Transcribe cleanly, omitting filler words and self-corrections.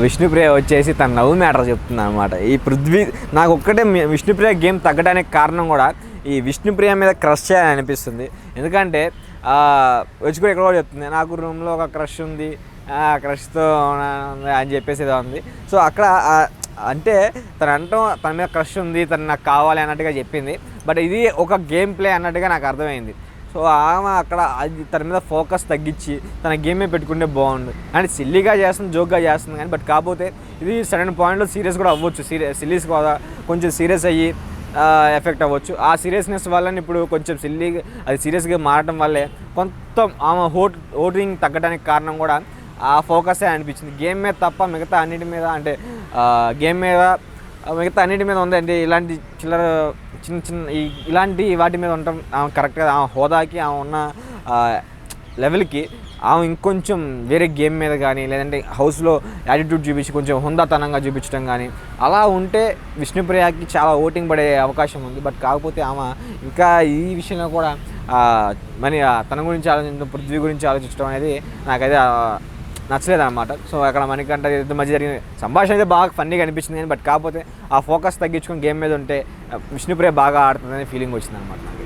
విష్ణుప్రియ వచ్చేసి తన love matter చెప్తుంది అనమాట. ఈ పృథ్వీ నాకు ఒక్కటే విష్ణుప్రియ గేమ్ తగ్గడానికి కారణం కూడా ఈ విష్ణుప్రియ మీద క్రష్ చేయాలని అనిపిస్తుంది. ఎందుకంటే వచ్చి కూడా ఎక్కడ కూడా చెప్తుంది, నాకు రూమ్లో ఒక క్రష్ ఉంది, క్రష్తో అని చెప్పేసి ఏదో ఉంది. సో అక్కడ అంటే తన మీద క్రష్ ఉంది, తను నాకు కావాలి అన్నట్టుగా చెప్పింది. బట్ ఇది ఒక గేమ్ ప్లే అన్నట్టుగా నాకు అర్థమైంది. సో ఆమె అక్కడ అది తన మీద ఫోకస్ తగ్గించి తన గేమే పెట్టుకుంటే బాగుండు. అంటే సిల్లీగా చేస్తుంది, జోక్గా చేస్తుంది కానీ, బట్ కాకపోతే ఇది సడన్ పాయింట్లో సీరియస్ కూడా అవ్వచ్చు. సిల్లీస్ కూడా కొంచెం సీరియస్ అయ్యి ఎఫెక్ట్ అవ్వచ్చు. ఆ సీరియస్నెస్ వల్ల ఇప్పుడు కొంచెం అది సీరియస్గా మారడం వల్లే కొంత ఆమె ఓటింగ్ తగ్గడానికి కారణం కూడా ఆ ఫోకసే అనిపించింది. గేమ్ మీద తప్ప మిగతా అన్నిటి మీద, అంటే గేమ్ మీద మిగతా అన్నిటి మీద ఉంది. అంటే ఇలాంటి చిన్న ఇలాంటి వాటి మీద ఉండటం ఆమె కరెక్ట్గా ఆమె హోదాకి ఆమె ఉన్న లెవెల్కి ఆమె ఇంకొంచెం వేరే గేమ్ మీద కానీ, లేదంటే హౌస్లో యాటిట్యూడ్ చూపించి కొంచెం హుందాతనంగా చూపించడం కానీ అలా ఉంటే విష్ణుప్రియకి చాలా ఓటింగ్ పడే అవకాశం ఉంది. బట్ కాకపోతే ఆమె ఇంకా ఈ విషయంలో కూడా మరి తన గురించి ఆలోచించడం, పృథ్వీ గురించి ఆలోచించడం అనేది నాకైతే నచ్చలేదు అనమాట. సో అక్కడ మనకంటే మధ్య జరిగిన సంభాషణ అయితే బాగా ఫన్నీగా అనిపించింది కానీ, బట్ కాకపోతే ఆ ఫోకస్ తగ్గించుకొని గేమ్ మీద ఉంటే విష్ణుప్రియ బాగా ఆడుతుందనే ఫీలింగ్ వచ్చింది అనమాట నాకు.